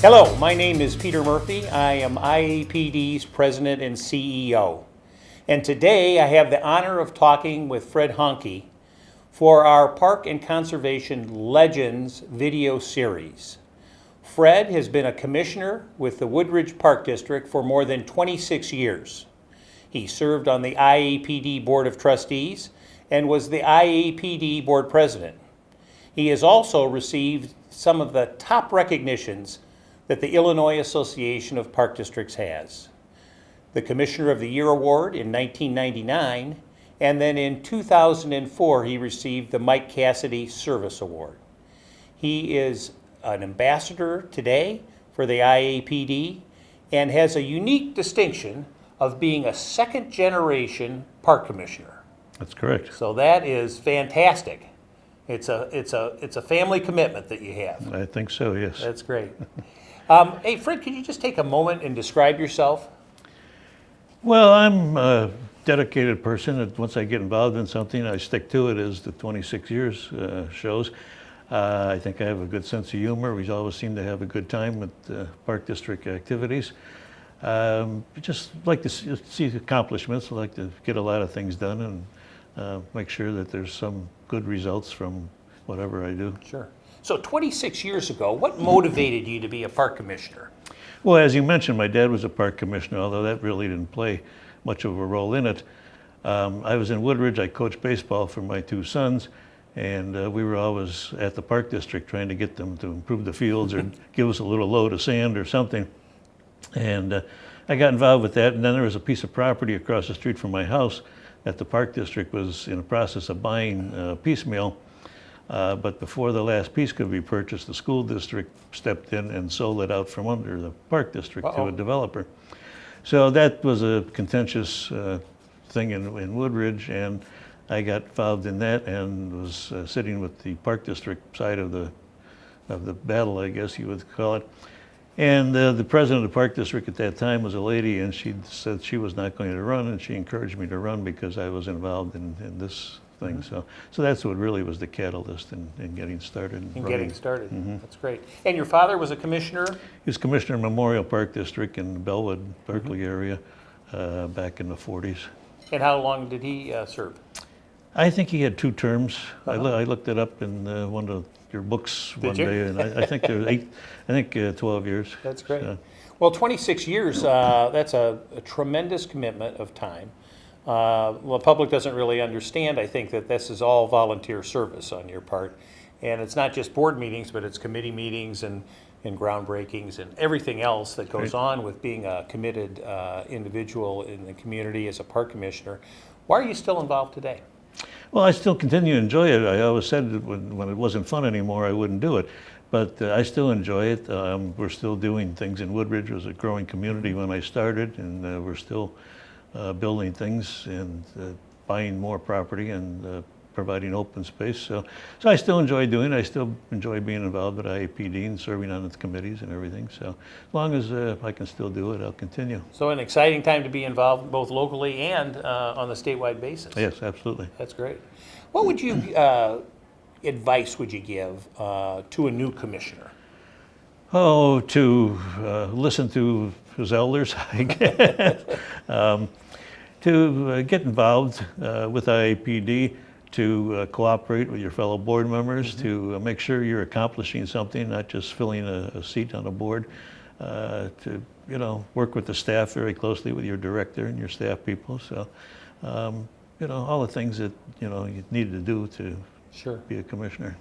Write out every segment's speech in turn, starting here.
Hello, my name is Peter Murphy. I am IAPD's President and CEO. And today I have the honor of talking with Fred Hohnke for our Park and Conservation Legends video series. Fred has been a commissioner with the Woodridge Park District for more than 26 years. He served on the IAPD Board of Trustees and was the IAPD Board President. He has also received some of the top recognitions that the Illinois Association of Park Districts has. The Commissioner of the Year Award in 1999, and then in 2004 he received the Mike Cassidy Service Award. He is an ambassador today for the IAPD and has a unique distinction of being a second-generation park commissioner. That's correct. So that is fantastic. It's a family commitment that you have. I think so, yes. That's great. Hey, Fred, could you just take a moment and describe yourself? Well, I'm a dedicated person. Once I get involved in something, I stick to it, as the 26 years shows. I think I have a good sense of humor. We always seem to have a good time with Park District activities. Just like to see accomplishments. I like to get a lot of things done and make sure that there's some good results from whatever I do. Sure. So 26 years ago, what motivated you to be a park commissioner? Well, as you mentioned, my dad was a park commissioner, although that really didn't play much of a role in it. I was in Woodridge. I coached baseball for my two sons, and we were always at the park district trying to get them to improve the fields or give us a little load of sand or something. And I got involved with that, and then there was a piece of property across the street from my house that the park district was in the process of buying piecemeal. But before the last piece could be purchased, the school district stepped in and sold it out from under the park district to a developer. So that was a contentious thing in Woodridge, and I got involved in that and was sitting with the park district side of the battle, I guess you would call it. And the president of the park district at that time was a lady, and she said she was not going to run, and she encouraged me to run because I was involved in this thing. So that's what really was the catalyst in getting started. That's great. And your father was a commissioner? He was commissioner of Memorial Park District in the Bellwood, Berkeley area back in the 40s. And how long did he serve? I think he had 2 terms. I looked it up in one of your books one day, and I think there was 12 years. That's great. Well, 26 years, that's a tremendous commitment of time. Well, the public doesn't really understand, I think, that this is all volunteer service on your part. And it's not just board meetings, but it's committee meetings and groundbreakings and everything else that goes on with being a committed individual in the community as a park commissioner. Why are you still involved today? Well, I still continue to enjoy it. I always said that when it wasn't fun anymore, I wouldn't do it. But I still enjoy it. We're still doing things in Woodridge. It was a growing community when I started, and we're still building things and buying more property and providing open space. So I still enjoy doing it. I still enjoy being involved with IAPD and serving on its committees and everything. So as long as I can still do it, I'll continue. So an exciting time to be involved both locally and on the statewide basis. Yes, absolutely. That's great. What would you advice would you give to a new commissioner? Oh, to listen to his elders, I guess. To get involved with IAPD, to cooperate with your fellow board members, to make sure you're accomplishing something, not just filling a seat on a board, to work with the staff very closely, with your director and your staff people. So, all the things that you need to do to be a commissioner.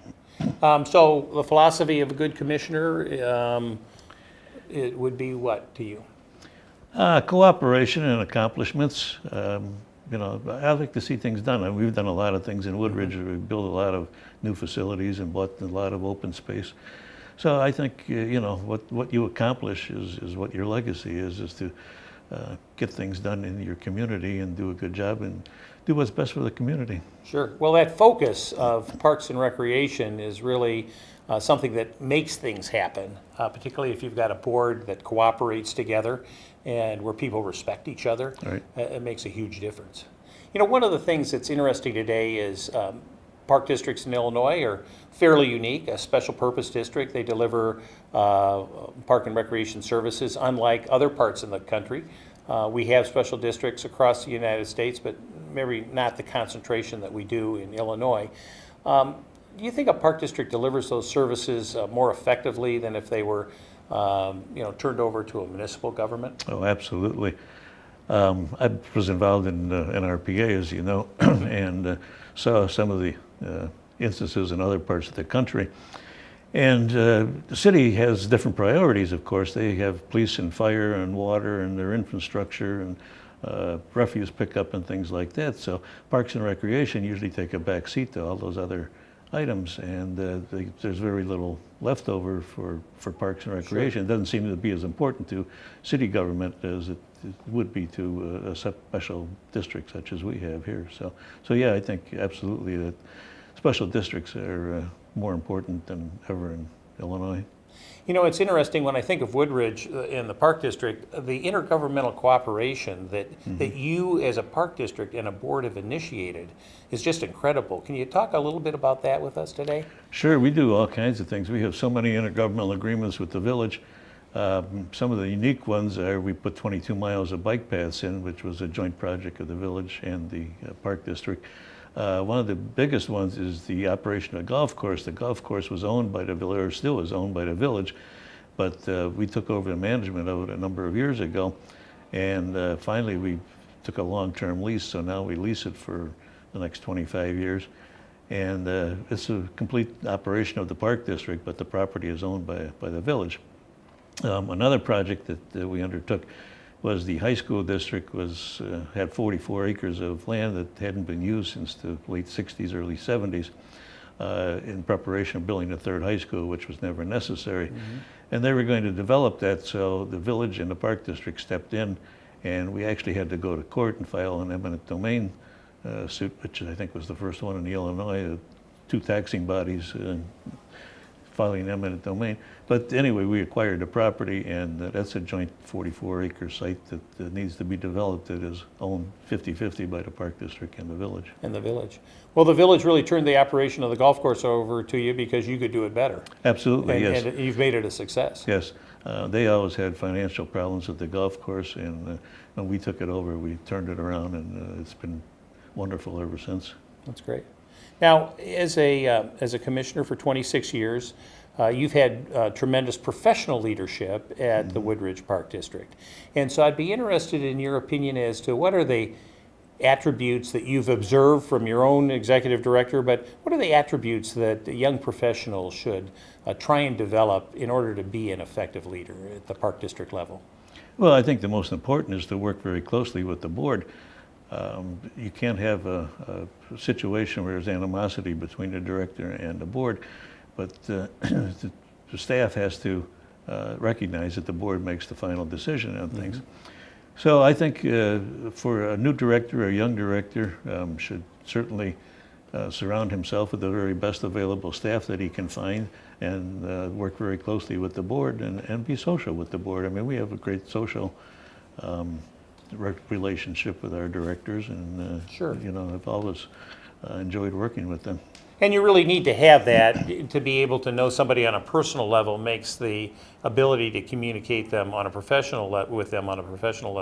So the philosophy of a good commissioner, it would be what to you? Cooperation and accomplishments. I like to see things done. We've done a lot of things in Woodridge. We've built a lot of new facilities and bought a lot of open space. So I think what you accomplish is what your legacy is to get things done in your community and do a good job and do what's best for the community. Sure. Well, that focus of Parks and Recreation is really something that makes things happen, particularly if you've got a board that cooperates together and where people respect each other. Right. It makes a huge difference. One of the things that's interesting today is park districts in Illinois are fairly unique, a special purpose district. They deliver park and recreation services unlike other parts in the country. We have special districts across the United States, but maybe not the concentration that we do in Illinois. Do you think a park district delivers those services more effectively than if they were turned over to a municipal government? Oh, absolutely. I was involved in NRPA, as you know, and saw some of the instances in other parts of the country. And the city has different priorities, of course. They have police and fire and water and their infrastructure and refuse pickup and things like that. So parks and recreation usually take a back seat to all those other items, and there's very little left over for parks and recreation. Sure. It doesn't seem to be as important to city government as it would be to a special district such as we have here. So yeah, I think absolutely that special districts are more important than ever in Illinois. You know, it's interesting when I think of Woodridge in the Park District, the intergovernmental cooperation that you as a park district and a board have initiated is just incredible. Can you talk a little bit about that with us today? Sure, we do all kinds of things. We have so many intergovernmental agreements with the village. Some of the unique ones are we put 22 miles of bike paths in, which was a joint project of the village and the park district. One of the biggest ones is the operation of the golf course. The golf course was owned by the village, or still is owned by the village, but we took over the management of it a number of years ago, and finally we took a long-term lease, so now we lease it for the next 25 years. And it's a complete operation of the park district, but the property is owned by the village. Another project that we undertook was the high school district had 44 acres of land that hadn't been used since the late 60s, early 70s in preparation of building a third high school, which was never necessary. And they were going to develop that, so the village and the park district stepped in, and we actually had to go to court and file an eminent domain suit, which I think was the first one in Illinois, two taxing bodies filing eminent domain. But anyway, we acquired the property, and that's a joint 44-acre site that needs to be developed. That is owned 50-50 by the park district and the village. And the village. Well, the village really turned the operation of the golf course over to you because you could do it better. Absolutely, yes. And you've made it a success. Yes. They always had financial problems at the golf course, and when we took it over, we turned it around, and it's been wonderful ever since. That's great. Now, as a commissioner for 26 years, you've had tremendous professional leadership at the Woodridge Park District. And so I'd be interested in your opinion as to what are the attributes that you've observed from your own executive director, but what are the attributes that young professionals should try and develop in order to be an effective leader at the Park District level? Well, I think the most important is to work very closely with the board. You can't have a situation where there's animosity between the director and the board, but the staff has to recognize that the board makes the final decision on things. So I think for a new director, a young director should certainly surround himself with the very best available staff that he can find, and work very closely with the board and be social with the board. I mean, we have a great social relationship with our directors, and Sure. you know, I've always enjoyed working with them. And you really need to have that to be able to know somebody on a personal level makes the ability to communicate them on a professional with them on a professional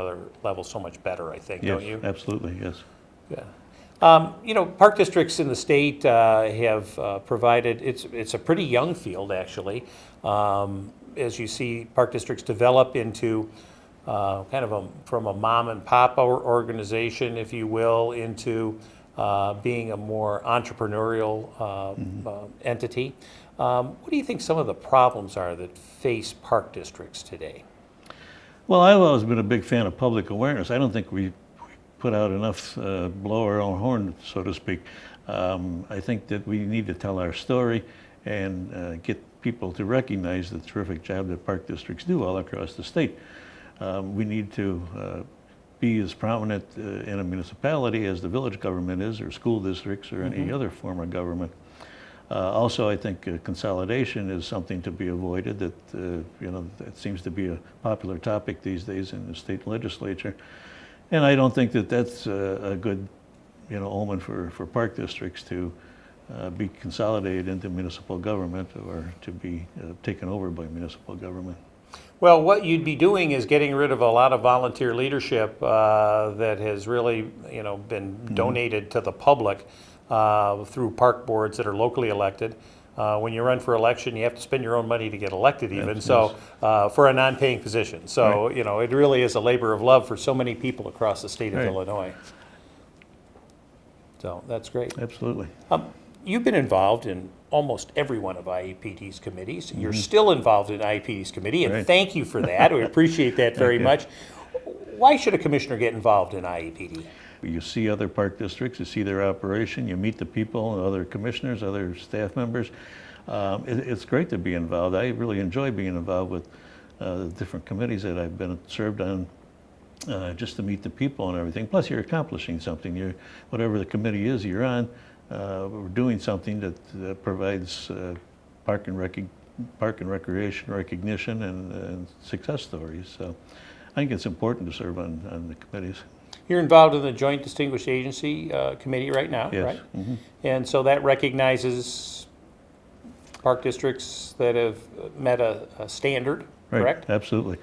level so much better, I think, Yes, don't you? absolutely, yes. Yeah. You know, park districts in the state have provided, it's a pretty young field actually. As you see park districts develop into kind of from a mom and pop organization, if you will, into being a more entrepreneurial entity. What do you think some of the problems are that face park districts today? Well, I've always been a big fan of public awareness. I don't think we put out enough blow our own horn, so to speak. I think that we need to tell our story and get people to recognize the terrific job that park districts do all across the state. We need to be as prominent in a municipality as the village government is, or school districts, or any other form of government. Also, I think consolidation is something to be avoided. That you know, that seems to be a popular topic these days in the state legislature, and I don't think that that's a good, you know, omen for park districts to be consolidated into municipal government or to be taken over by municipal government. Well, what you'd be doing is getting rid of a lot of volunteer leadership that has really, been donated to the public through park boards that are locally elected. When you run for election, you have to spend your own money to get elected even, Yes, so for a non-paying position. So, Right. it really is a labor of love for so many people across the state of Right. Illinois. So that's great. Absolutely. You've been involved in almost every one of IAPD's committees. You're still involved in IAPD's committee, and Right. thank you for that. We appreciate that very you. much. Why should a commissioner get involved in IAPD? You see other park districts, you see their operation, you meet the people, other commissioners, other staff members. It's great to be involved. I really enjoy being involved with the different committees that I've been served on, just to meet the people and everything. Plus, you're accomplishing something. Whatever the committee is you're on, we're doing something that provides park and recreation recognition and success stories. So I think it's important to serve on the committees. You're involved in the Joint Distinguished Agency Committee right now, Yes. right? Mhm. And so that recognizes park districts that have met a standard, Right, correct? absolutely.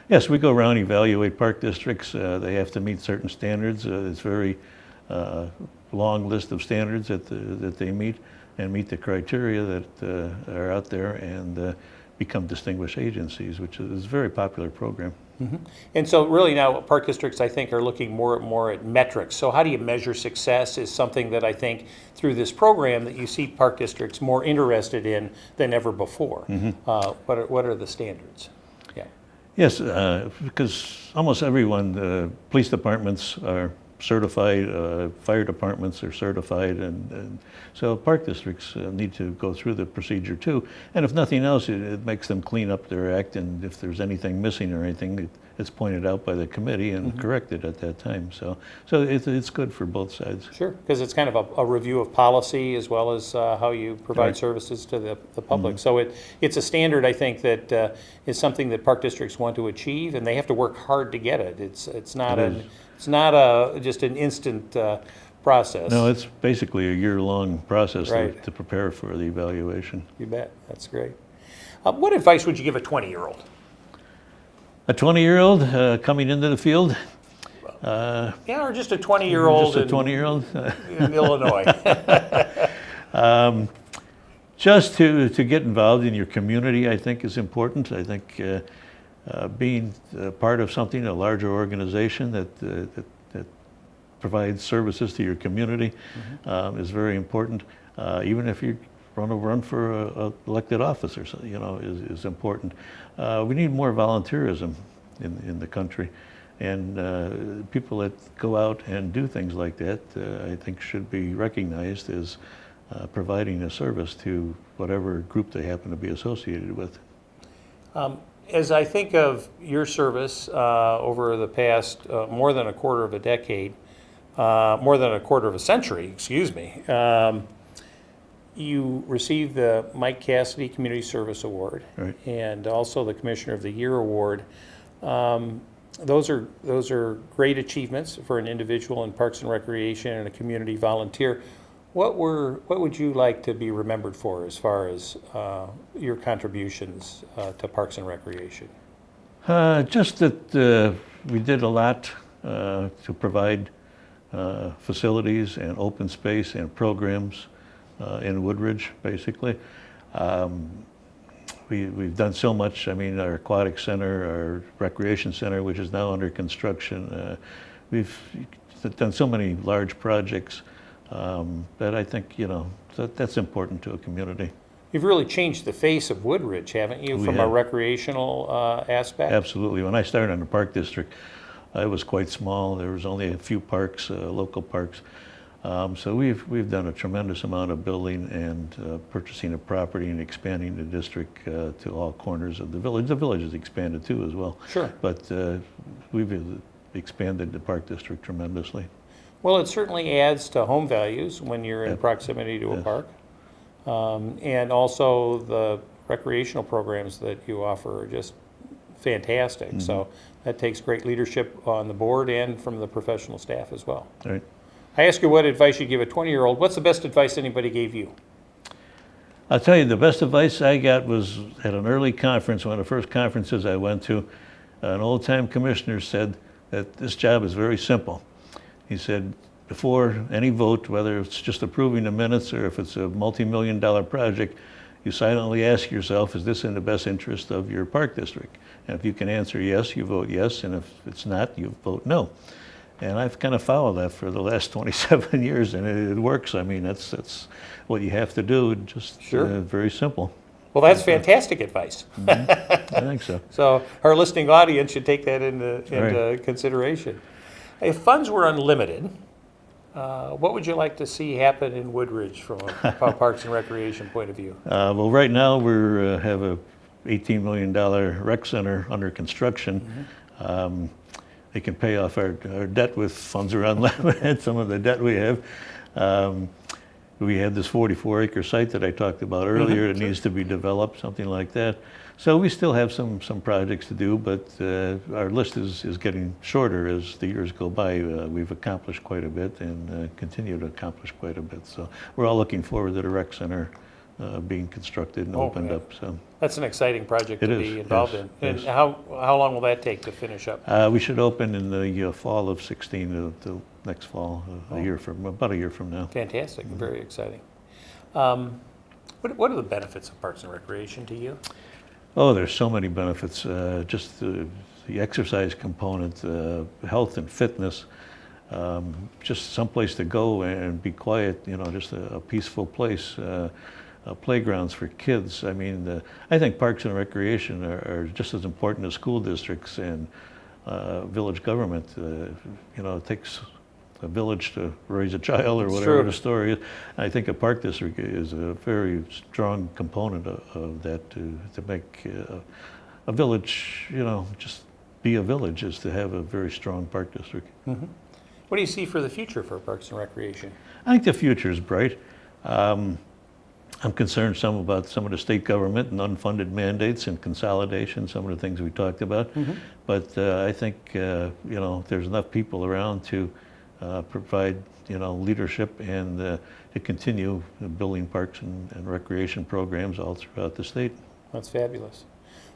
Yes, we go around, evaluate park districts. They have to meet certain standards. It's a very long list of standards that they meet and meet the criteria that are out there and become distinguished agencies, which is a very popular program. And so really now park districts, I think, are looking more at metrics. So how do you measure success is something that I think through this program that you see park districts more interested in than ever before. What are the standards? Yeah. Yes, because almost everyone, police departments are certified, fire departments are certified, and so park districts need to go through the procedure too. And if nothing else, it makes them clean up their act, and if there's anything missing or anything, it's pointed out by the committee and corrected at that time. So it's good for both sides. Sure, because it's kind of a review of policy as well as how you provide Right. services to the public. So it's a standard, I think, that is something that park districts want to achieve, and they have to work hard to get it. It's not just an instant process. No, it's basically a year-long process Right. to prepare for the evaluation. You bet. That's great. What advice would you give a 20-year-old? A 20-year-old coming into the field, Yeah, or just a 20-year-old just a 20-year-old. in Illinois. Just to get involved in your community, I think, is important. I think being part of something, a larger organization that provides services to your community is very important. Even if you run for a elected office or so, is important. We need more volunteerism in the country. And people that go out and do things like that, I think should be recognized as providing a service to whatever group they happen to be associated with. As I think of your service over the past more than a quarter of a decade, more than a quarter of a century, excuse me, you received the Mike Cassidy Community Service Award Right. and also the Commissioner of the Year Award. Those are great achievements for an individual in Parks and Recreation and a community volunteer. What would you like to be remembered for as far as your contributions to Parks and Recreation? Just that we did a lot to provide facilities and open space and programs in Woodridge, basically. We've done so much. I mean, our aquatic center, our recreation center, which is now under construction, we've done so many large projects that I think, that's important to a community. You've really changed the face of Woodridge, haven't you, We from a have. recreational aspect? Absolutely. When I started in the park district, I was quite small. There was only a few parks, local parks. So we've done a tremendous amount of building and purchasing of property and expanding the district to all corners of the village. The village has expanded too as well. Sure. But we've expanded the park district tremendously. Well, it certainly adds to home values when you're in Yep. proximity to a Yes. park. And also the recreational programs that you offer are just fantastic. Mm-hmm. So that takes great leadership on the board and from the professional staff as well. Right. I ask you what advice you give a 20-year-old. What's the best advice anybody gave you? I'll tell you, the best advice I got was at an early conference, one of the first conferences I went to. An old-time commissioner said that this job is very simple. He said, before any vote, whether it's just approving the minutes or if it's a multi-million-dollar project, you silently ask yourself, is this in the best interest of your park district? And if you can answer yes, you vote yes, and if it's not, you vote no. And I've kind of followed that for the last 27 years, and it works. I mean, that's what you have to do, just Sure. Very simple. Well, that's fantastic advice. I think so. So our listening audience should take that into Right. consideration. If funds were unlimited, what would you like to see happen in Woodridge from a Parks and Recreation point of view? Well, right now we have a $18 million rec center under construction. They can pay off our debt with funds are unlimited, some of the debt we have. We had this 44-acre site that I talked about earlier that needs to be developed, something like that. So we still have some projects to do, but our list is getting shorter as the years go by. We've accomplished quite a bit and continue to accomplish quite a bit. So we're all looking forward to the rec center being constructed and opened yeah. up. So That's an exciting project It to is, be involved yes, in. And yes. how long will that take to finish up? we should open in the fall of 16, the next fall, about a year from now. Fantastic, very exciting. What are the benefits of Parks and Recreation to you? Oh, there's so many benefits. Just the exercise component, health and fitness, just someplace to go and be quiet, just a peaceful place, playgrounds for kids. I mean, I think Parks and Recreation are just as important as school districts and village government. It takes a village to raise a child or It's whatever true. the story is. I think a park district is a very strong component of that to make a village, just be a village is to have a very strong park district. What do you see for the future for Parks and Recreation? I think the future is bright. I'm concerned about some of the state government and unfunded mandates and consolidation, some of the things we talked about. But I think, there's enough people around to provide, leadership and to continue building parks and recreation programs all throughout the state. That's fabulous.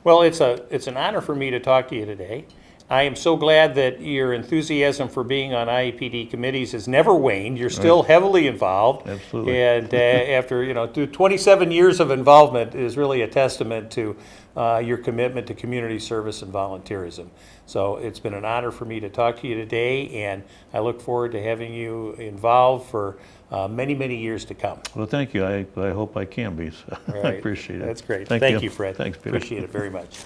Well, it's an honor for me to talk to you today. I am so glad that your enthusiasm for being on IAPD committees has never waned. You're still heavily involved. Absolutely. And after, 27 years of involvement is really a testament to your commitment to community service and volunteerism. So it's been an honor for me to talk to you today, and I look forward to having you involved for many, many years to come. Well, thank you. I hope I can be. So All I right. appreciate it. That's great. Thank Thank you, Fred. Thanks, Peter. Appreciate it very much.